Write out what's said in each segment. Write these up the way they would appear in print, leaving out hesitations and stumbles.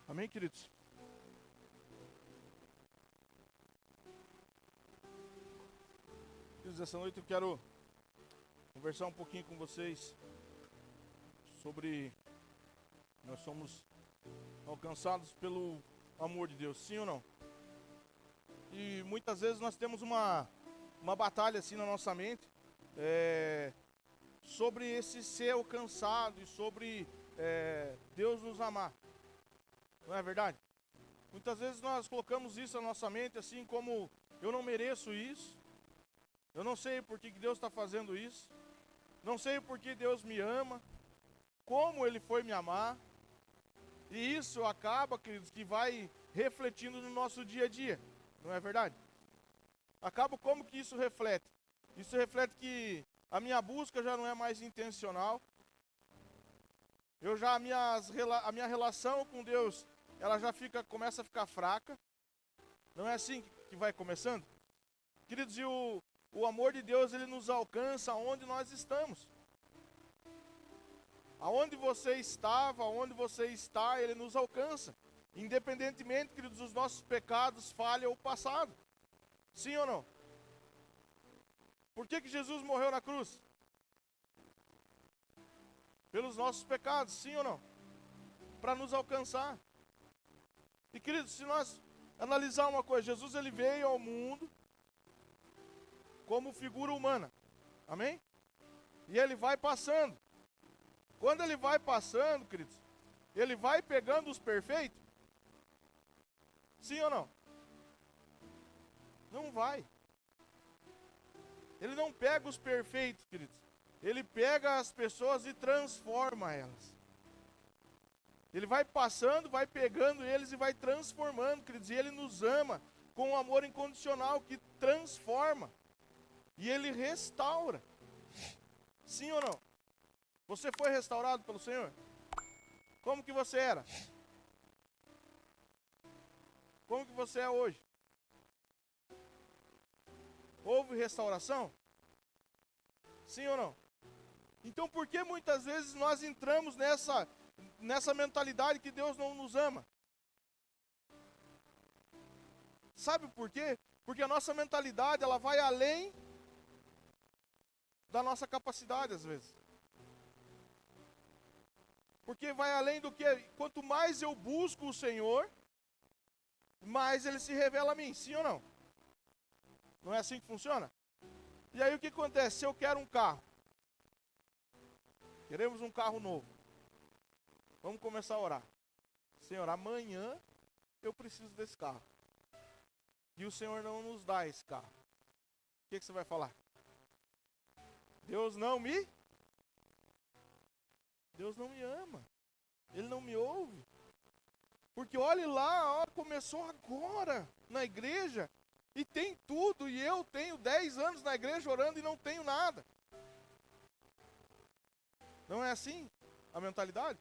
Amém, queridos? Queridos, essa noite eu quero conversar um pouquinho com vocês sobre nós somos alcançados pelo amor de Deus, sim ou não? E muitas vezes nós temos uma batalha assim na nossa mente sobre esse ser alcançado e sobre Deus nos amar. Não é verdade? Muitas vezes nós colocamos isso na nossa mente assim como eu não mereço isso, eu não sei por que Deus está fazendo isso, não sei por que Deus me ama, como Ele foi me amar. E isso acaba, queridos, que vai refletindo no nosso dia a dia, não é verdade? Acaba como que isso reflete? Isso reflete que a minha busca já não é mais intencional. A minha relação com Deus, ela já começa a ficar fraca. Não é assim que vai começando? Queridos, e o amor de Deus, ele nos alcança onde nós estamos. Aonde você estava, aonde você está, ele nos alcança. Independentemente, queridos, dos nossos pecados, falha ou passado. Sim ou não? Por que Jesus morreu na cruz? Pelos nossos pecados, sim ou não? Para nos alcançar. E queridos, se nós analisar uma coisa, Jesus ele veio ao mundo como figura humana. Amém? E ele vai passando. Quando ele vai passando, queridos, ele vai pegando os perfeitos? Sim ou não? Não vai. Ele não pega os perfeitos, queridos. Ele pega as pessoas e transforma elas. Ele vai passando, vai pegando eles e vai transformando, queridos. E ele nos ama com um amor incondicional que transforma. E ele restaura. Sim ou não? Você foi restaurado pelo Senhor? Como que você era? Como que você é hoje? Houve restauração? Sim ou não? Então por que muitas vezes nós entramos nessa mentalidade que Deus não nos ama? Sabe por quê? Porque a nossa mentalidade, ela vai além da nossa capacidade às vezes. Porque vai além do que, quanto mais eu busco o Senhor, mais Ele se revela a mim, sim ou não? Não é assim que funciona? E aí o que acontece? Se eu quero um carro, queremos um carro novo, vamos começar a orar. Senhor, amanhã eu preciso desse carro. E o Senhor não nos dá esse carro. O que você vai falar? Deus não me ama. Ele não me ouve. Porque olhe lá, ó, começou agora na igreja e tem tudo. E eu tenho 10 anos na igreja orando e não tenho nada. Não é assim a mentalidade?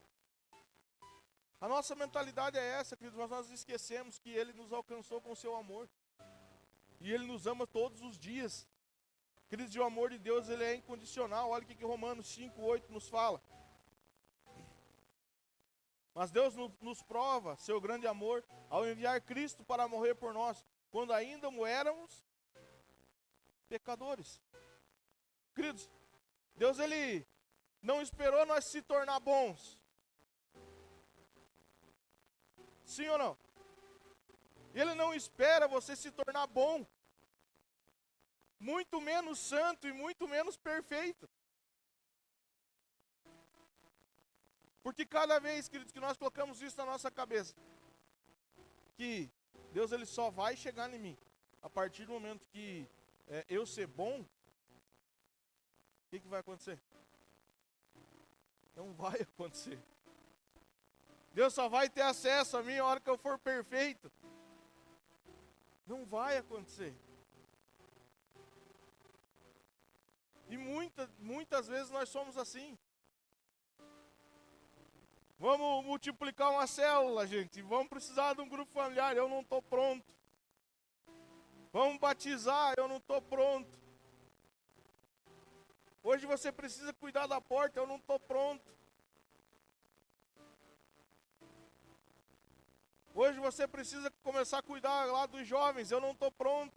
A nossa mentalidade é essa, queridos, mas nós esquecemos que Ele nos alcançou com o seu amor. E Ele nos ama todos os dias. Queridos, e o amor de Deus, ele é incondicional. Olha o que Romanos 5:8 nos fala. Mas Deus nos prova seu grande amor ao enviar Cristo para morrer por nós, quando ainda éramos pecadores. Queridos, Deus ele não esperou nós se tornar bons. Sim ou não? Ele não espera você se tornar bom. Muito menos santo e muito menos perfeito. Porque cada vez, queridos, que nós colocamos isso na nossa cabeça, que Deus ele só vai chegar em mim a partir do momento que eu ser bom, o que vai acontecer? Não vai acontecer. Deus só vai ter acesso a mim a hora que eu for perfeito. Não vai acontecer. E muitas vezes nós somos assim. Vamos multiplicar uma célula, gente. Vamos precisar de um grupo familiar. Eu não estou pronto. Vamos batizar. Eu não estou pronto. Hoje você precisa cuidar da porta. Eu não estou pronto. Hoje você precisa começar a cuidar lá dos jovens, eu não estou pronto.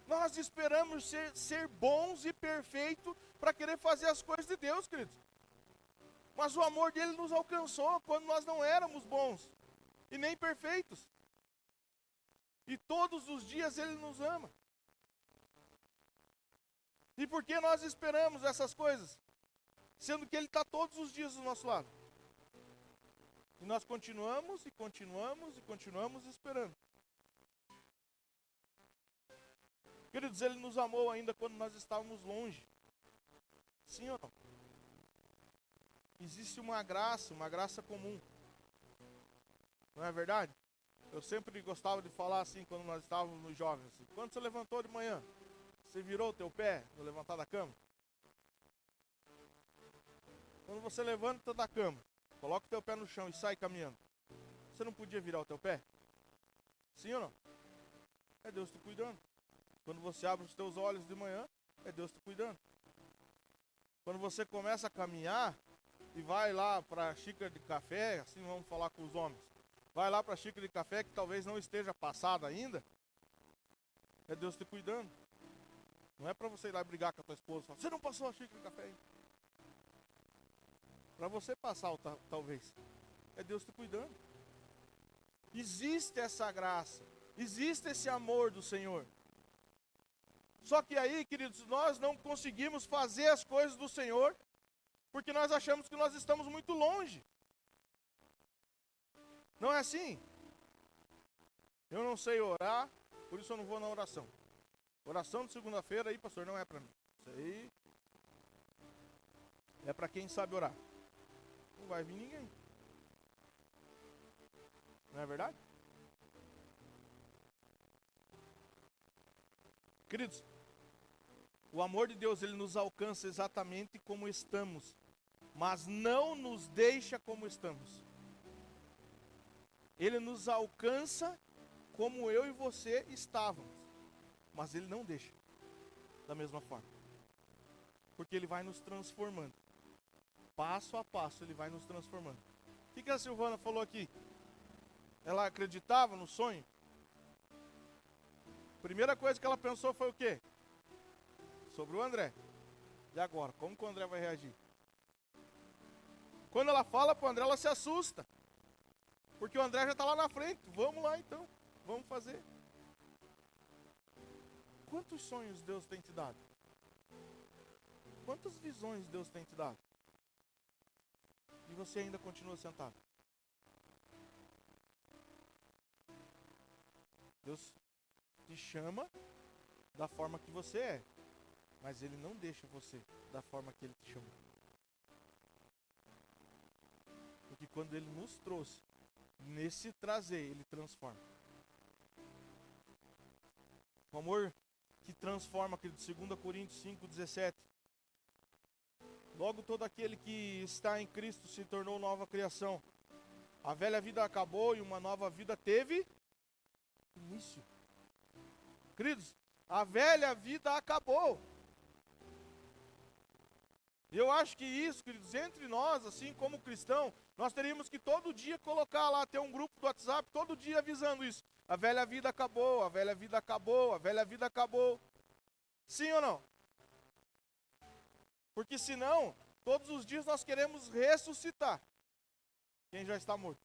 Nós esperamos ser bons e perfeitos para querer fazer as coisas de Deus, queridos. Mas o amor dele nos alcançou quando nós não éramos bons e nem perfeitos. E todos os dias ele nos ama. E por que nós esperamos essas coisas? Sendo que ele está todos os dias do nosso lado. E nós continuamos e continuamos e continuamos esperando. Queridos, ele nos amou ainda quando nós estávamos longe. Sim ou não? Existe uma graça comum. Não é verdade? Eu sempre gostava de falar assim quando nós estávamos nos jovens. Assim, quando você levantou de manhã, você virou o teu pé no levantar da cama? Quando você levanta da cama, coloca o teu pé no chão e sai caminhando, você não podia virar o teu pé? Sim ou não? É Deus te cuidando. Quando você abre os teus olhos de manhã, é Deus te cuidando. Quando você começa a caminhar e vai lá para a xícara de café, assim vamos falar com os homens, vai lá para a xícara de café que talvez não esteja passada ainda, é Deus te cuidando. Não é para você ir lá brigar com a tua esposa e falar, você não passou a xícara de café ainda. Para você passar, talvez. É Deus te cuidando. Existe essa graça. Existe esse amor do Senhor. Só que aí, queridos, nós não conseguimos fazer as coisas do Senhor porque nós achamos que nós estamos muito longe. Não é assim? Eu não sei orar, por isso eu não vou na oração. Oração de segunda-feira aí, pastor, não é para mim. Isso aí é para quem sabe orar. Não vai vir ninguém. Não é verdade? Queridos, o amor de Deus, ele nos alcança exatamente como estamos, mas não nos deixa como estamos. Ele nos alcança como eu e você estávamos, mas ele não deixa da mesma forma. Porque ele vai nos transformando. Passo a passo ele vai nos transformando. O que a Silvana falou aqui? Ela acreditava no sonho? Primeira coisa que ela pensou foi o quê? Sobre o André. E agora? Como que o André vai reagir? Quando ela fala para o André, ela se assusta. Porque o André já está lá na frente. Vamos lá então. Vamos fazer. Quantos sonhos Deus tem te dado? Quantas visões Deus tem te dado? E você ainda continua sentado. Deus te chama da forma que você é, mas Ele não deixa você da forma que Ele te chamou. Porque quando Ele nos trouxe, nesse trazer, Ele transforma. O amor que transforma, aquele de 2 Coríntios 5,17. Logo todo aquele que está em Cristo se tornou nova criação. A velha vida acabou e uma nova vida teve início. Queridos, a velha vida acabou. Eu acho que isso, queridos, entre nós, assim como cristão, nós teríamos que todo dia colocar lá, ter um grupo do WhatsApp, todo dia avisando isso. A velha vida acabou, a velha vida acabou, a velha vida acabou. Sim ou não? Porque senão, todos os dias nós queremos ressuscitar quem já está morto,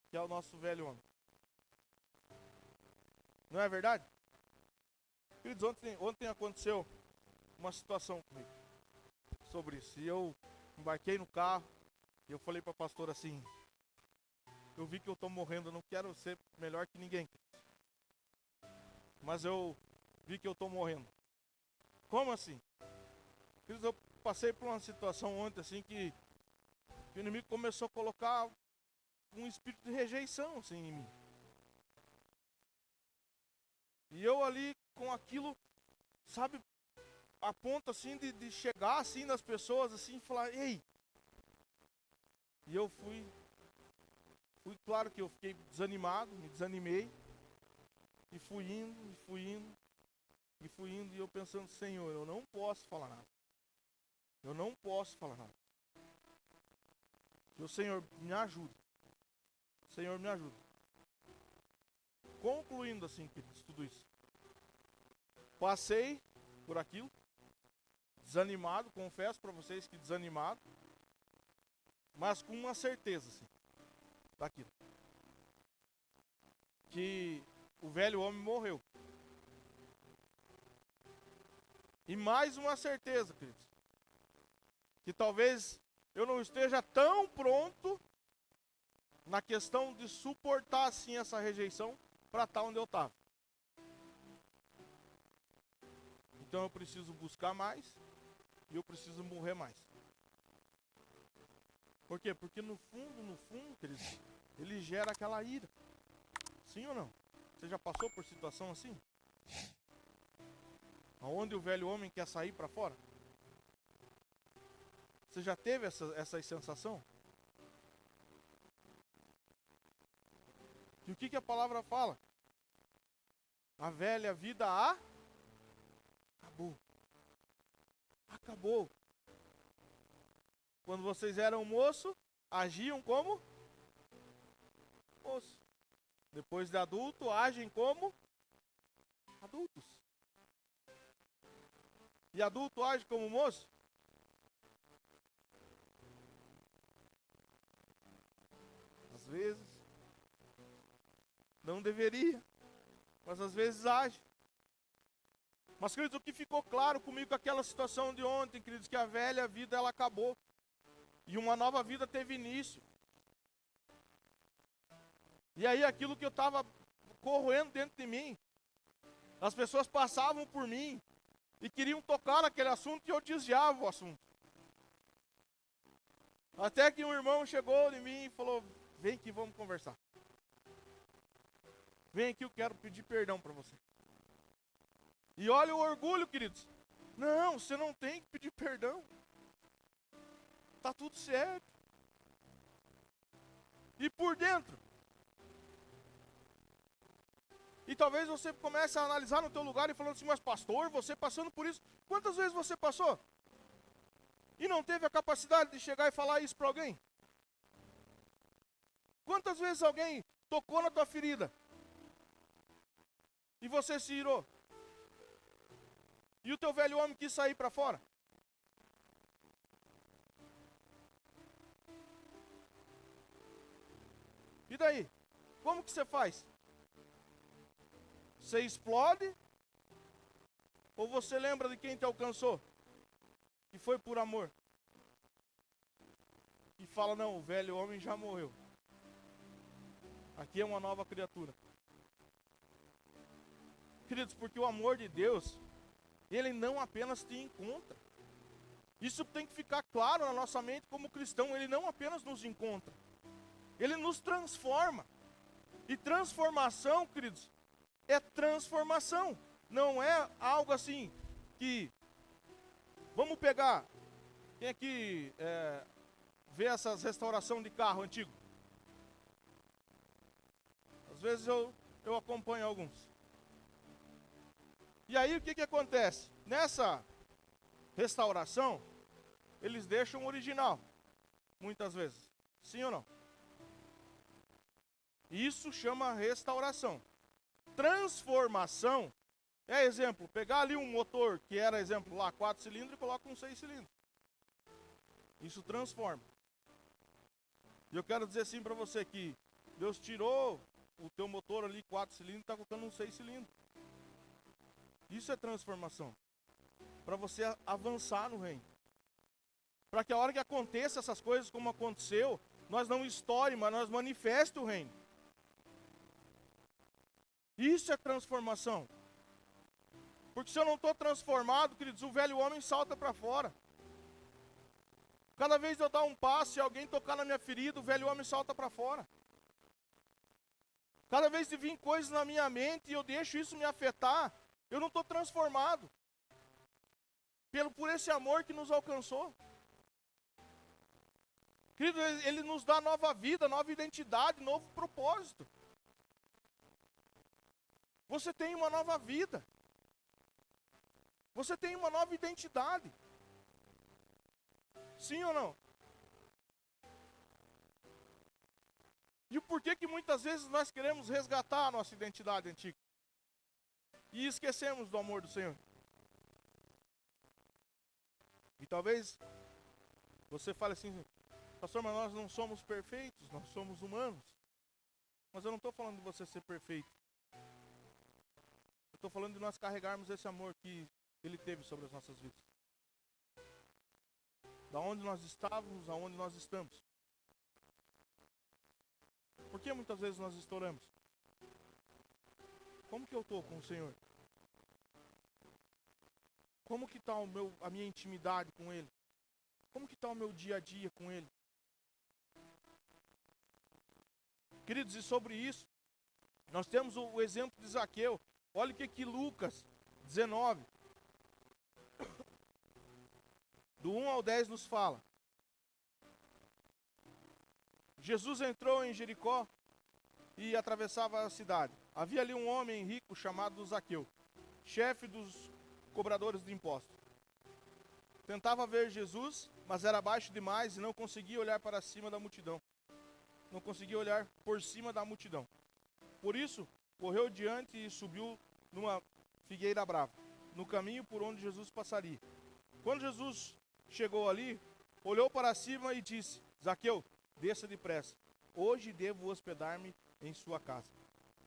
que é o nosso velho homem. Não é verdade? Queridos, ontem aconteceu uma situação comigo sobre isso. E eu embarquei no carro e eu falei para a pastora assim, eu vi que eu estou morrendo, eu não quero ser melhor que ninguém. Mas eu vi que eu estou morrendo. Como assim? Queridos, eu passei por uma situação ontem assim que o inimigo começou a colocar um espírito de rejeição assim em mim. E eu ali com aquilo, sabe, a ponto assim de chegar assim nas pessoas assim e falar, ei. E eu fui claro que eu fiquei desanimado, me desanimei. E fui indo, e eu pensando, Senhor, eu não posso falar nada. Eu não posso falar nada. E o Senhor, me ajuda. Senhor, me ajuda. Concluindo assim, queridos, tudo isso. Passei por aquilo, desanimado, confesso para vocês que desanimado, mas com uma certeza, assim, daquilo. Que o velho homem morreu. E mais uma certeza, queridos, que talvez eu não esteja tão pronto na questão de suportar assim essa rejeição para estar onde eu estava. Então eu preciso buscar mais e eu preciso morrer mais. Por quê? Porque no fundo, queridos, ele gera aquela ira. Sim ou não? Você já passou por situação assim? Onde o velho homem quer sair para fora? Você já teve essa sensação? E o que a palavra fala? A velha vida acabou. Acabou. Quando vocês eram moço, agiam como moço. Depois de adulto, agem como adultos. E adulto age como moço? Às vezes. Não deveria. Mas às vezes age. Mas, queridos, o que ficou claro comigo com aquela situação de ontem, queridos, que a velha vida ela acabou. E uma nova vida teve início. E aí aquilo que eu estava corroendo dentro de mim, as pessoas passavam por mim e queriam tocar naquele assunto e eu desviava o assunto. Até que um irmão chegou em mim e falou, vem aqui, vamos conversar. Vem aqui, eu quero pedir perdão para você. E olha o orgulho, queridos. Não, você não tem que pedir perdão. Tá tudo certo. E por dentro? E talvez você comece a analisar no teu lugar e falando assim, mas pastor, você passando por isso, quantas vezes você passou? E não teve a capacidade de chegar e falar isso para alguém? Quantas vezes alguém tocou na tua ferida? E você se irou? E o teu velho homem quis sair para fora? E daí? Como que você faz? Você explode? Ou você lembra de quem te alcançou? E foi por amor? E fala, não, o velho homem já morreu. Aqui é uma nova criatura. Queridos, porque o amor de Deus, ele não apenas te encontra. Isso tem que ficar claro na nossa mente como cristão. Ele não apenas nos encontra. Ele nos transforma. E transformação, queridos, é transformação. Não é algo assim que... Vamos pegar... Quem aqui vê essas restauração de carro antigo? Às vezes eu acompanho alguns. E aí o que acontece? Nessa restauração, eles deixam o original. Muitas vezes. Sim ou não? Isso chama restauração. Transformação é exemplo, pegar ali um motor que era exemplo lá 4 cilindros e coloca um 6 cilindros. Isso transforma. E eu quero dizer assim para você que Deus tirou o teu motor ali 4 cilindros e está colocando um 6 cilindros. Isso é transformação. Para você avançar no reino. Para que a hora que aconteça essas coisas como aconteceu, nós não estoure, mas nós manifeste o reino. Isso é transformação. Porque se eu não estou transformado, queridos, o velho homem salta para fora. Cada vez eu dar um passo e alguém tocar na minha ferida, o velho homem salta para fora. Cada vez que vir coisas na minha mente e eu deixo isso me afetar, eu não estou transformado. Por esse amor que nos alcançou. Querido, ele nos dá nova vida, nova identidade, novo propósito. Você tem uma nova vida. Você tem uma nova identidade. Sim ou não? E o por que que muitas vezes nós queremos resgatar a nossa identidade antiga? E esquecemos do amor do Senhor. E talvez você fale assim, pastor, mas nós não somos perfeitos, nós somos humanos. Mas eu não estou falando de você ser perfeito. Eu estou falando de nós carregarmos esse amor que Ele teve sobre as nossas vidas. Da onde nós estávamos, aonde nós estamos. Por que muitas vezes nós estouramos? Como que eu estou com o Senhor? Como que está a minha intimidade com Ele? Como que está o meu dia a dia com Ele? Queridos, e sobre isso, nós temos o exemplo de Zaqueu. Olha o que Lucas 19, do 1 ao 10 nos fala. Jesus entrou em Jericó e atravessava a cidade. Havia ali um homem rico chamado Zaqueu, chefe dos cobradores de impostos. Tentava ver Jesus, mas era baixo demais e não conseguia olhar para cima da multidão. Não conseguia olhar por cima da multidão. Por isso, correu diante e subiu numa figueira brava, no caminho por onde Jesus passaria. Quando Jesus chegou ali, olhou para cima e disse: Zaqueu, desça depressa. Hoje devo hospedar-me em sua casa.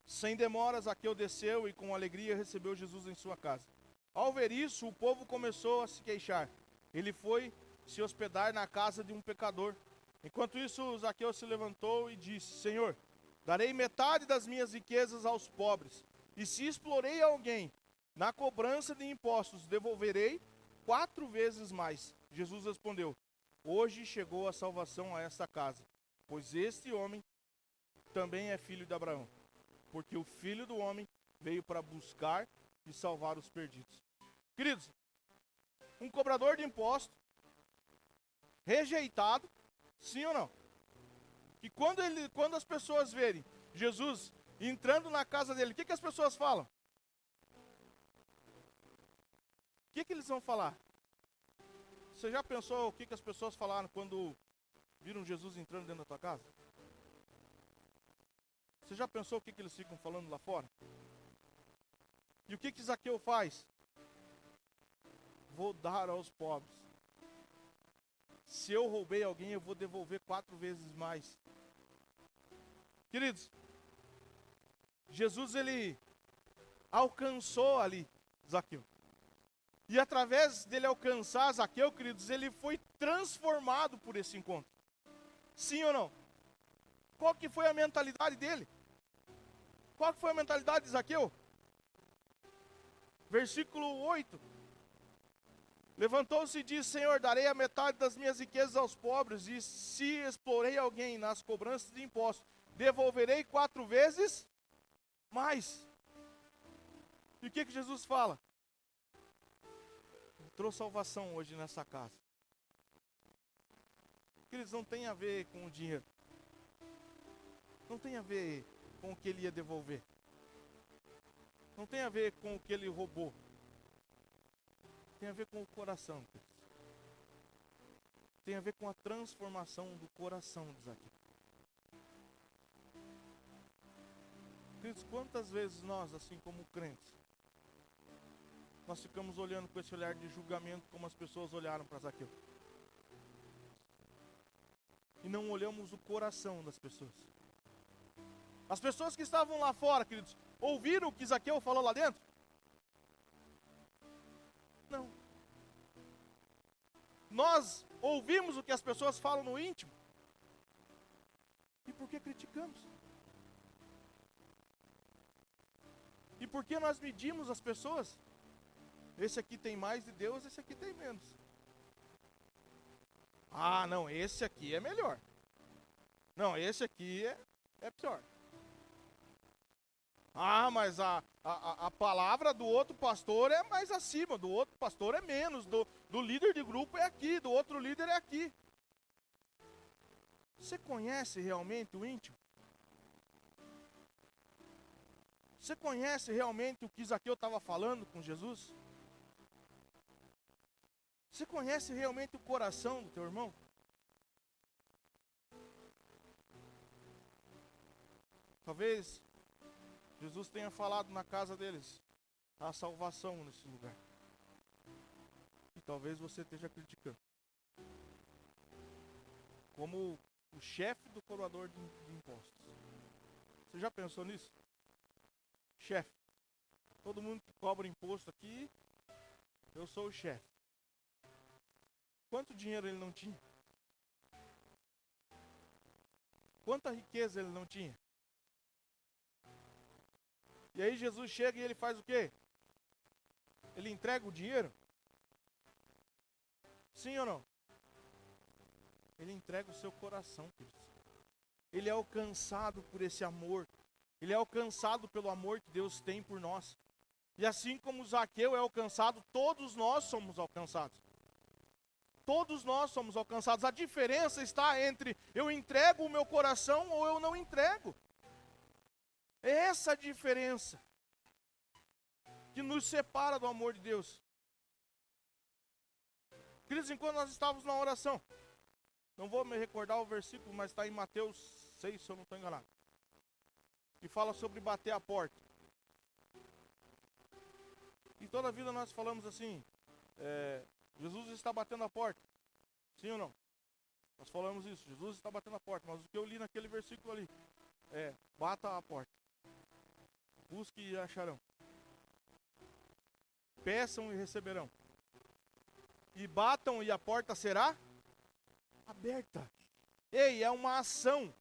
Sem demora, Zaqueu desceu e com alegria recebeu Jesus em sua casa. Ao ver isso, o povo começou a se queixar. Ele foi se hospedar na casa de um pecador. Enquanto isso, Zaqueu se levantou e disse: Senhor, darei metade das minhas riquezas aos pobres. E se explorei alguém na cobrança de impostos, devolverei 4 vezes mais. Jesus respondeu: Hoje chegou a salvação a esta casa, pois este homem também é filho de Abraão. Porque o Filho do Homem veio para buscar e salvar os perdidos. Queridos, um cobrador de imposto, rejeitado, sim ou não? Que quando as pessoas verem Jesus entrando na casa dele, o que as pessoas falam? O que eles vão falar? Você já pensou o que as pessoas falaram quando viram Jesus entrando dentro da tua casa? Você já pensou o que eles ficam falando lá fora? E o que Zaqueu faz? Vou dar aos pobres. Se eu roubei alguém, eu vou devolver 4 vezes mais. Queridos, Jesus, ele alcançou ali Zaqueu. E através dele alcançar Zaqueu, queridos, ele foi transformado por esse encontro. Sim ou não? Qual que foi a mentalidade dele? Qual que foi a mentalidade de Zaqueu? Versículo 8. Levantou-se e disse: Senhor, darei a metade das minhas riquezas aos pobres, e se explorei alguém nas cobranças de impostos, devolverei 4 vezes mais. E o que Jesus fala? Entrou salvação hoje nessa casa. Eles não tem a ver com o dinheiro. Não tem a ver com o que ele ia devolver. Não tem a ver com o que ele roubou. Tem a ver com o coração. Tem a ver com a transformação do coração de Zaqueu. Queridos, quantas vezes nós, assim como crentes, nós ficamos olhando com esse olhar de julgamento como as pessoas olharam para Zaqueu. E não olhamos o coração das pessoas. As pessoas que estavam lá fora, queridos, ouviram o que Zaqueu falou lá dentro? Não. Nós ouvimos o que as pessoas falam no íntimo. E por que criticamos? E por que nós medimos as pessoas? Esse aqui tem mais de Deus, esse aqui tem menos. Ah, não, esse aqui é melhor. Não, esse aqui é pior. Ah, mas a palavra do outro pastor é mais acima, do outro pastor é menos, do líder de grupo é aqui, do outro líder é aqui. Você conhece realmente o íntimo? Você conhece realmente o que Zaqueu estava falando com Jesus? Você conhece realmente o coração do teu irmão? Talvez Jesus tenha falado na casa deles, há salvação nesse lugar. E talvez você esteja criticando. Como o chefe do cobrador de impostos. Você já pensou nisso? Chefe. Todo mundo que cobra imposto aqui, eu sou o chefe. Quanto dinheiro ele não tinha? Quanta riqueza ele não tinha? E aí Jesus chega e ele faz o quê? Ele entrega o dinheiro? Sim ou não? Ele entrega o seu coração, queridos. Ele é alcançado por esse amor. Ele é alcançado pelo amor que Deus tem por nós. E assim como Zaqueu é alcançado, todos nós somos alcançados. Todos nós somos alcançados. A diferença está entre eu entrego o meu coração ou eu não entrego. É essa a diferença que nos separa do amor de Deus. Queridos, enquanto nós estávamos na oração, não vou me recordar o versículo, mas está em Mateus 6, se eu não estou enganado. Que fala sobre bater a porta. E toda a vida nós falamos assim, Jesus está batendo a porta. Sim ou não? Nós falamos isso, Jesus está batendo a porta. Mas o que eu li naquele versículo ali é, bata a porta. Busque e acharão. Peçam e receberão. E batam e a porta será aberta. Ei, é uma ação.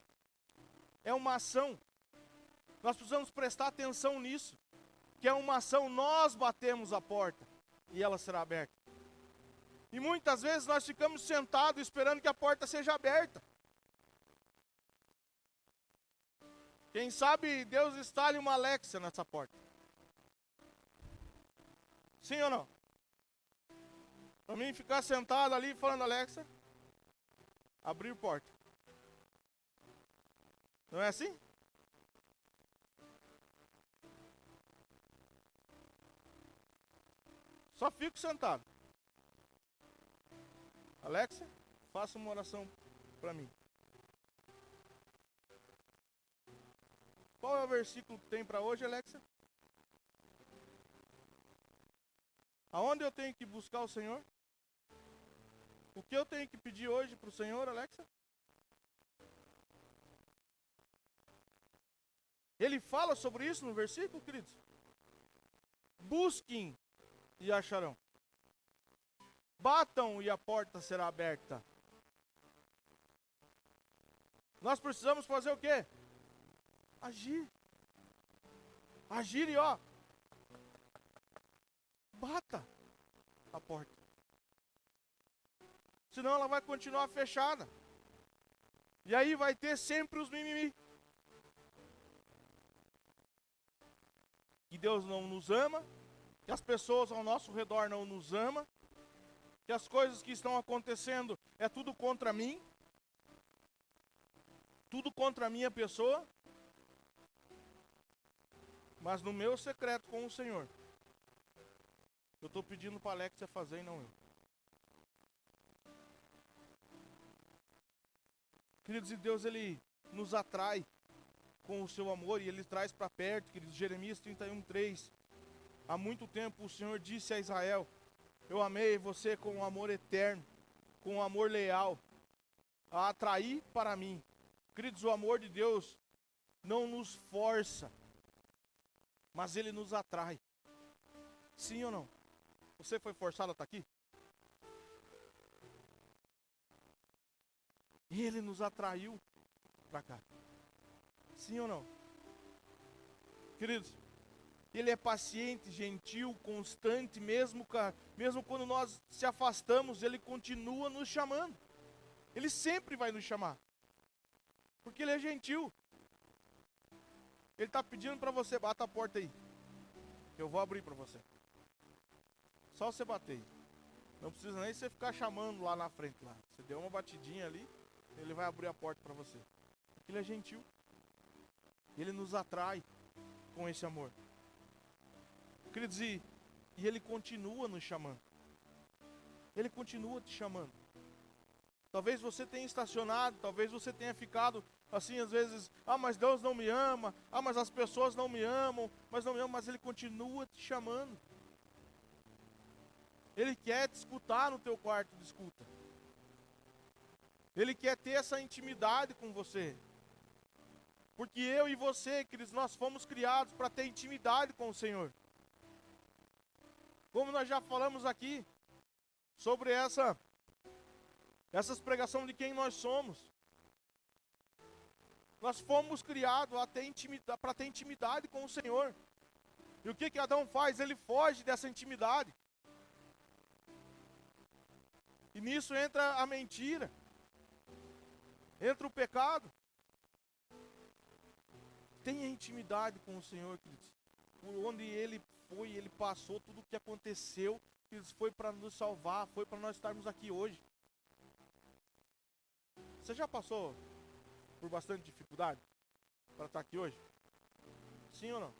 É uma ação. Nós precisamos prestar atenção nisso. Que é uma ação, nós batemos a porta e ela será aberta. E muitas vezes nós ficamos sentados esperando que a porta seja aberta. Quem sabe Deus instale uma Alexa nessa porta. Sim ou não? Para mim ficar sentado ali falando, Alexa, abrir porta. Não é assim? Só fico sentado. Alexa, faça uma oração para mim. Qual é o versículo que tem para hoje, Alexa? Aonde eu tenho que buscar o Senhor? O que eu tenho que pedir hoje para o Senhor, Alexa? Ele fala sobre isso no versículo, queridos? Busquem e acharão. Batam e a porta será aberta. Nós precisamos fazer o quê? Agir. Agir e ó, bata a porta. Senão ela vai continuar fechada. E aí vai ter sempre os mimimi. Que Deus não nos ama, que as pessoas ao nosso redor não nos amam, que as coisas que estão acontecendo é tudo contra mim, tudo contra a minha pessoa, mas no meu secreto com o Senhor, eu estou pedindo para a Alexia fazer e não eu. Queridos, e Deus, Ele nos atrai com o seu amor e Ele traz para perto, queridos. Jeremias 31:3. Há muito tempo o Senhor disse a Israel, eu amei você com um amor eterno, com um amor leal, a atrair para mim. Queridos, o amor de Deus não nos força, mas Ele nos atrai. Sim ou não? Você foi forçado a estar aqui? E Ele nos atraiu para cá. Sim ou não? Queridos, Ele é paciente, gentil, constante, mesmo quando nós se afastamos, Ele continua nos chamando. Ele sempre vai nos chamar. Porque Ele é gentil. Ele está pedindo para você, bata a porta aí. Eu vou abrir para você. Só você bater. Não precisa nem você ficar chamando lá na frente. Lá. Você deu uma batidinha ali, Ele vai abrir a porta para você. Porque Ele é gentil. Ele nos atrai com esse amor. Queridos, e Ele continua nos chamando. Ele continua te chamando. Talvez você tenha estacionado, talvez você tenha ficado assim às vezes, mas Deus não me ama, mas as pessoas não me amam, mas Ele continua te chamando. Ele quer te escutar no teu quarto de escuta. Ele quer ter essa intimidade com você. Porque eu e você, queridos, nós fomos criados para ter intimidade com o Senhor. Como nós já falamos aqui, sobre essas pregações de quem nós somos. Nós fomos criados para ter intimidade com o Senhor. E o que Adão faz? Ele foge dessa intimidade. E nisso entra a mentira. Entra o pecado. Tenha intimidade com o Senhor, queridos. Por onde Ele foi, Ele passou, tudo o que aconteceu, queridos, foi para nos salvar, foi para nós estarmos aqui hoje. Você já passou por bastante dificuldade para estar aqui hoje? Sim ou não?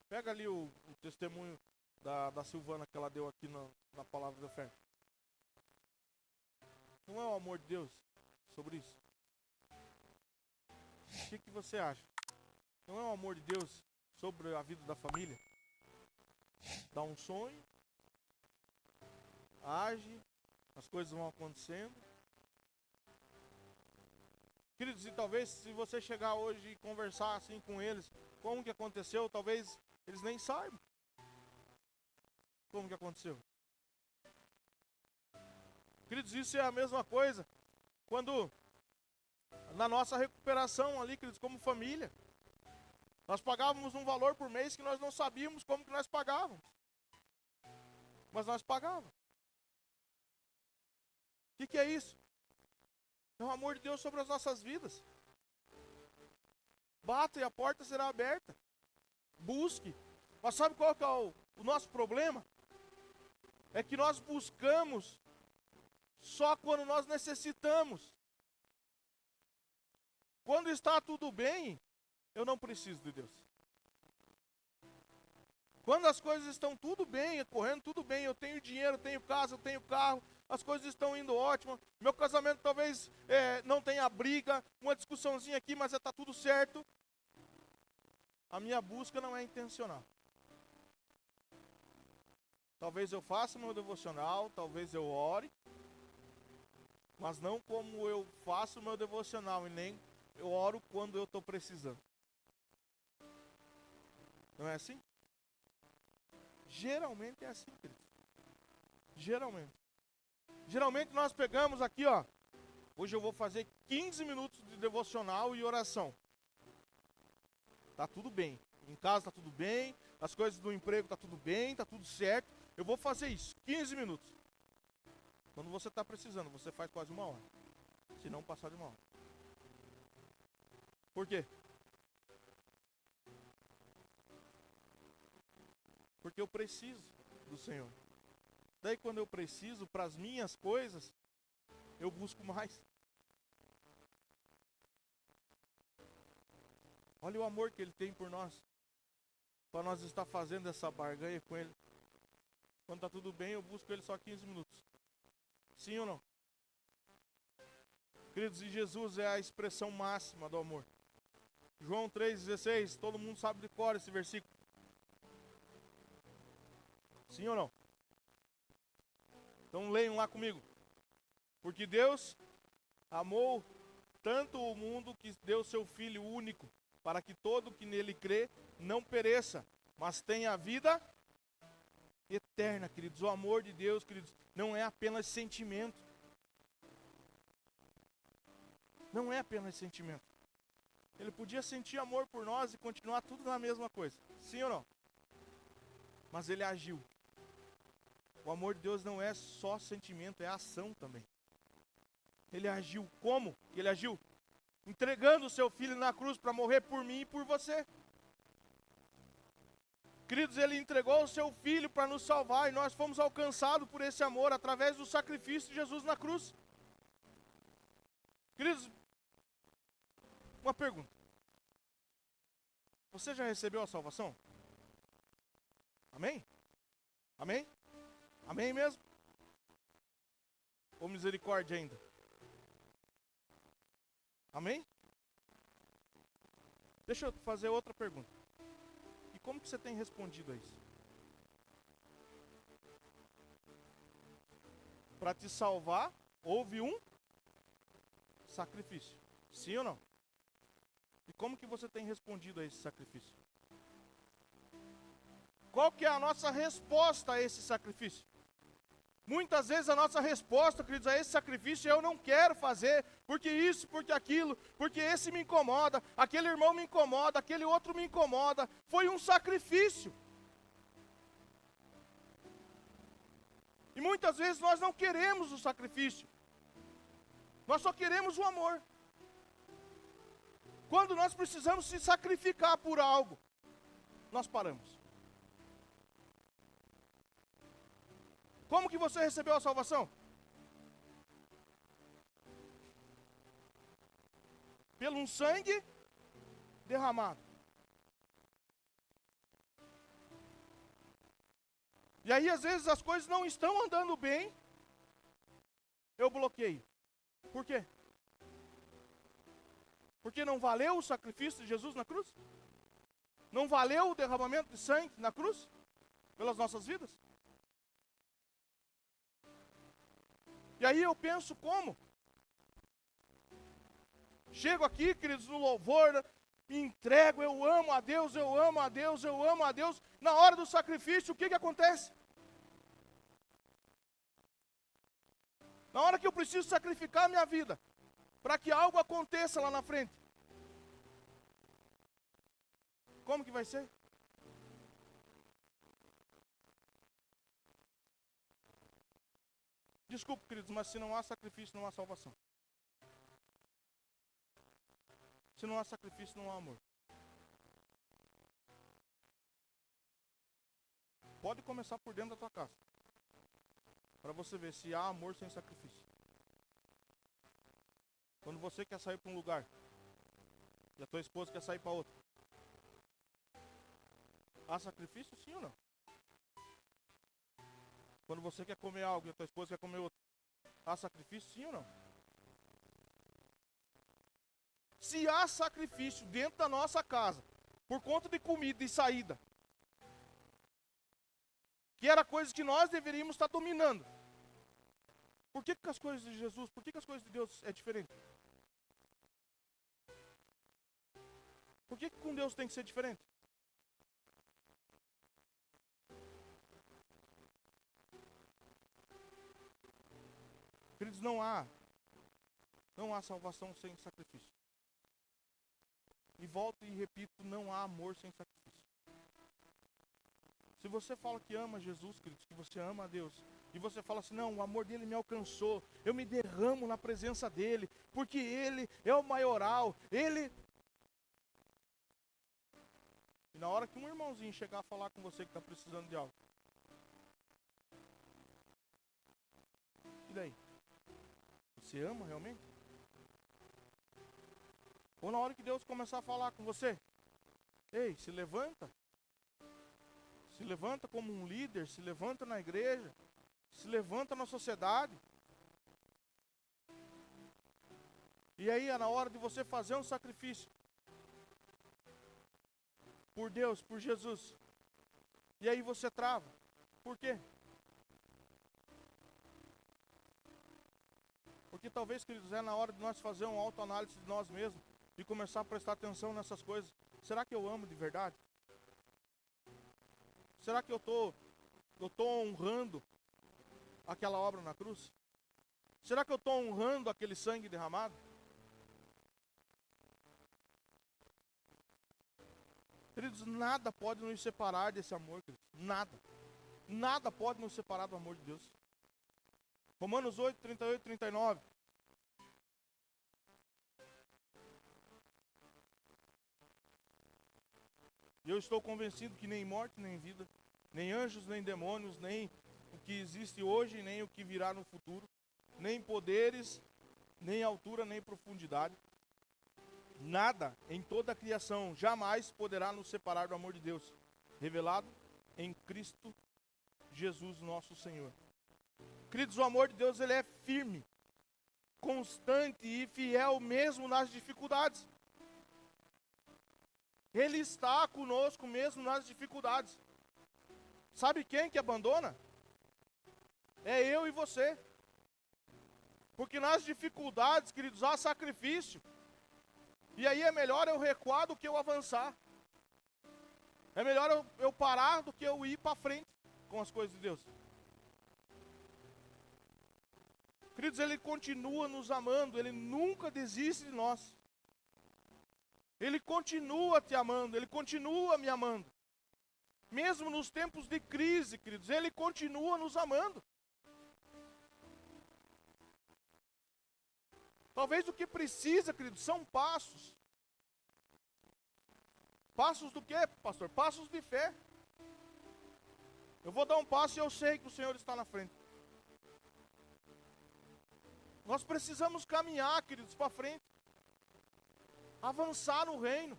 Pega ali o testemunho da Silvana que ela deu aqui na palavra da oferta. Não é o amor de Deus sobre isso? O que você acha? Não é o amor de Deus sobre a vida da família? Dá um sonho, age, as coisas vão acontecendo. Queridos, e talvez se você chegar hoje e conversar assim com eles, como que aconteceu, talvez eles nem saibam como que aconteceu. Queridos, isso é a mesma coisa quando na nossa recuperação ali, queridos, como família, nós pagávamos um valor por mês que nós não sabíamos como que nós pagávamos. Mas nós pagávamos. O que é isso? É o amor de Deus sobre as nossas vidas. Bata e a porta será aberta. Busque. Mas sabe qual que é o nosso problema? É que nós buscamos só quando nós necessitamos. Quando está tudo bem, eu não preciso de Deus. Quando as coisas estão tudo bem, correndo tudo bem, eu tenho dinheiro, eu tenho casa, eu tenho carro, as coisas estão indo ótimo, meu casamento talvez não tenha briga, uma discussãozinha aqui, mas está tudo certo. A minha busca não é intencional. Talvez eu faça meu devocional, talvez eu ore, mas não como eu faço o meu devocional e nem eu oro quando eu estou precisando. Não é assim? Geralmente é assim, querido. Geralmente nós pegamos aqui, hoje eu vou fazer 15 minutos de devocional e oração. Tá tudo bem. Em casa tá tudo bem, as coisas do emprego tá tudo bem, tá tudo certo. Eu vou fazer isso, 15 minutos. Quando você está precisando, você faz quase 1 hora. Se não passar de 1 hora. Por quê? Porque eu preciso do Senhor. Daí quando eu preciso para as minhas coisas, eu busco mais. Olha o amor que Ele tem por nós. Para nós estar fazendo essa barganha com Ele. Quando está tudo bem, eu busco Ele só 15 minutos. Sim ou não? Queridos, e Jesus é a expressão máxima do amor. João 3,16, todo mundo sabe de cor esse versículo. Sim ou não? Então leiam lá comigo. Porque Deus amou tanto o mundo que deu seu Filho único, para que todo que nele crê não pereça, mas tenha a vida eterna, queridos. O amor de Deus, queridos, não é apenas sentimento. Não é apenas sentimento. Ele podia sentir amor por nós e continuar tudo na mesma coisa. Sim ou não? Mas Ele agiu. O amor de Deus não é só sentimento, é ação também. Ele agiu. Como Ele agiu? Entregando o seu Filho na cruz para morrer por mim e por você. Queridos, Ele entregou o seu Filho para nos salvar e nós fomos alcançados por esse amor através do sacrifício de Jesus na cruz. Queridos, uma pergunta. Você já recebeu a salvação? Amém? Amém? Amém mesmo? Ou misericórdia ainda? Amém? Deixa eu fazer outra pergunta. E como que você tem respondido a isso? Para te salvar, houve um sacrifício. Sim ou não? E como que você tem respondido a esse sacrifício? Qual que é a nossa resposta a esse sacrifício? Muitas vezes a nossa resposta, queridos, a esse sacrifício é: eu não quero fazer, porque isso, porque aquilo, porque esse me incomoda, aquele irmão me incomoda, aquele outro me incomoda. Foi um sacrifício. E muitas vezes nós não queremos o sacrifício. Nós só queremos o amor. Quando nós precisamos se sacrificar por algo, nós paramos. Como que você recebeu a salvação? Pelo um sangue derramado. E aí às vezes as coisas não estão andando bem, eu bloqueio. Por quê? Porque não valeu o sacrifício de Jesus na cruz? Não valeu o derramamento de sangue na cruz? Pelas nossas vidas? E aí eu penso como? Chego aqui, queridos, no louvor, me entrego, eu amo a Deus, eu amo a Deus, eu amo a Deus. Na hora do sacrifício, o que acontece? Na hora que eu preciso sacrificar a minha vida, para que algo aconteça lá na frente, como que vai ser? Desculpe, queridos, mas se não há sacrifício, não há salvação. Se não há sacrifício, não há amor. Pode começar por dentro da tua casa, para você ver se há amor sem sacrifício. Quando você quer sair para um lugar, e a tua esposa quer sair para outro, há sacrifício, sim ou não? Quando você quer comer algo e a tua esposa quer comer outro, há sacrifício, sim ou não? Se há sacrifício dentro da nossa casa, por conta de comida e saída, que era coisa que nós deveríamos estar dominando, por que as coisas de Jesus, por que as coisas de Deus é diferente? Por que com Deus tem que ser diferente? Queridos, não há salvação sem sacrifício. E volto e repito, não há amor sem sacrifício. Se você fala que ama Jesus, queridos, que você ama a Deus, e você fala assim: não, o amor dele me alcançou, eu me derramo na presença dele, porque ele é o maioral, ele... E na hora que um irmãozinho chegar a falar com você que está precisando de algo, e daí? Você ama realmente? Ou na hora que Deus começar a falar com você: ei, se levanta. Se levanta como um líder, se levanta na igreja, se levanta na sociedade. E aí é na hora de você fazer um sacrifício por Deus, por Jesus. E aí você trava. Por quê? Porque talvez, queridos, é na hora de nós fazer uma autoanálise de nós mesmos e começar a prestar atenção nessas coisas. Será que eu amo de verdade? Será que eu estou honrando aquela obra na cruz? Será que eu estou honrando aquele sangue derramado? Queridos, nada pode nos separar desse amor, queridos. Nada. Nada pode nos separar do amor de Deus. Romanos 8, 38, 39. E eu estou convencido que nem morte, nem vida, nem anjos, nem demônios, nem o que existe hoje, nem o que virá no futuro, nem poderes, nem altura, nem profundidade, nada em toda a criação jamais poderá nos separar do amor de Deus, revelado em Cristo Jesus nosso Senhor. Queridos, o amor de Deus, ele é firme, constante e fiel mesmo nas dificuldades. Ele está conosco mesmo nas dificuldades. Sabe quem que abandona? É eu e você. Porque nas dificuldades, queridos, há sacrifício. E aí é melhor eu recuar do que eu avançar. É melhor eu parar do que eu ir para frente com as coisas de Deus. Queridos, Ele continua nos amando, Ele nunca desiste de nós. Ele continua te amando, Ele continua me amando. Mesmo nos tempos de crise, queridos, Ele continua nos amando. Talvez o que precisa, queridos, são passos. Passos do quê, pastor? Passos de fé. Eu vou dar um passo e eu sei que o Senhor está na frente. Nós precisamos caminhar, queridos, para frente. Avançar no reino.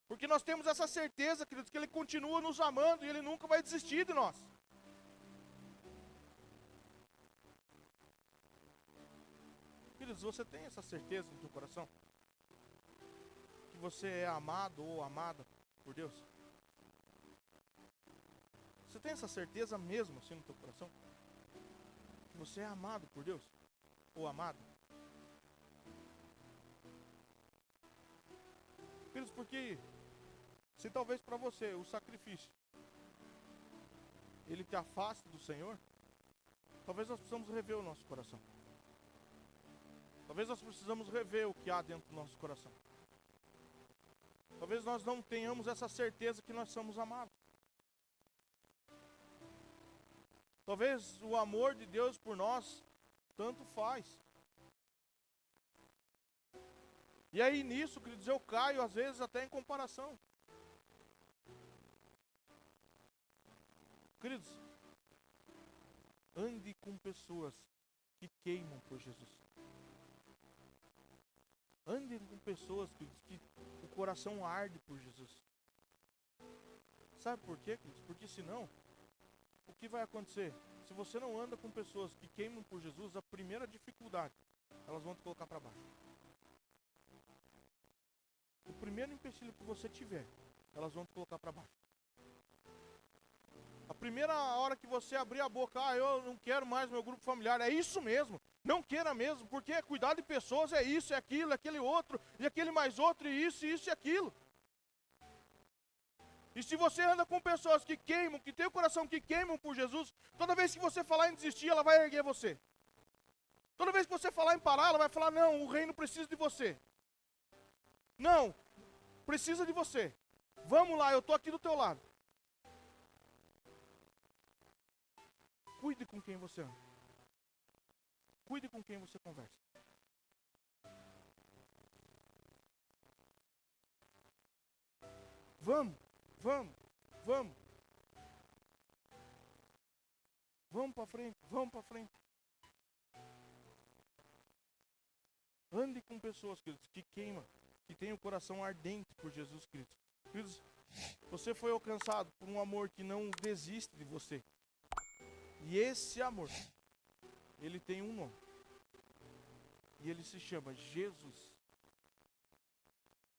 Porque nós temos essa certeza, queridos, que Ele continua nos amando e Ele nunca vai desistir de nós. Queridos, você tem essa certeza no seu coração? Que você é amado ou amada por Deus? Você tem essa certeza mesmo assim no seu coração? Que você é amado por Deus? Ou amado? Queridos, porque se talvez para você o sacrifício ele te afaste do Senhor, talvez nós precisamos rever o nosso coração. Talvez nós precisamos rever o que há dentro do nosso coração. Talvez nós não tenhamos essa certeza que nós somos amados. Talvez o amor de Deus por nós tanto faz. E aí nisso, queridos, eu caio às vezes até em comparação. Queridos, ande com pessoas que queimam por Jesus. Ande com pessoas, queridos, que o coração arde por Jesus. Sabe por quê, queridos? Porque senão, o que vai acontecer? Se você não anda com pessoas que queimam por Jesus, a primeira dificuldade, elas vão te colocar para baixo. O primeiro empecilho que você tiver, elas vão te colocar para baixo. A primeira hora que você abrir a boca, eu não quero mais meu grupo familiar, é isso mesmo. Não queira mesmo, porque cuidar de pessoas é isso, é aquilo, é aquele outro, e aquele mais outro, e isso e aquilo. E se você anda com pessoas que queimam, que tem o coração que queimam por Jesus, toda vez que você falar em desistir, ela vai erguer você. Toda vez que você falar em parar, ela vai falar, não, o reino precisa de você. Não, precisa de você. Vamos lá, eu estou aqui do teu lado. Cuide com quem você anda. Cuide com quem você conversa. Vamos. Vamos para frente. Ande com pessoas, queridos, que queimam, que têm o coração ardente por Jesus Cristo. Queridos, você foi alcançado por um amor que não desiste de você. E esse amor, ele tem um nome. E ele se chama Jesus.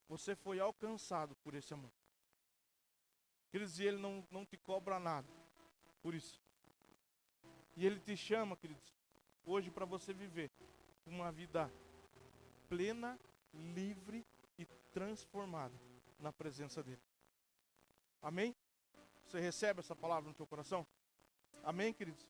Você foi alcançado por esse amor. Queridos, e ele não te cobra nada por isso. E ele te chama, queridos, hoje para você viver uma vida plena, livre e transformada na presença dele. Amém? Você recebe essa palavra no seu coração? Amém, queridos?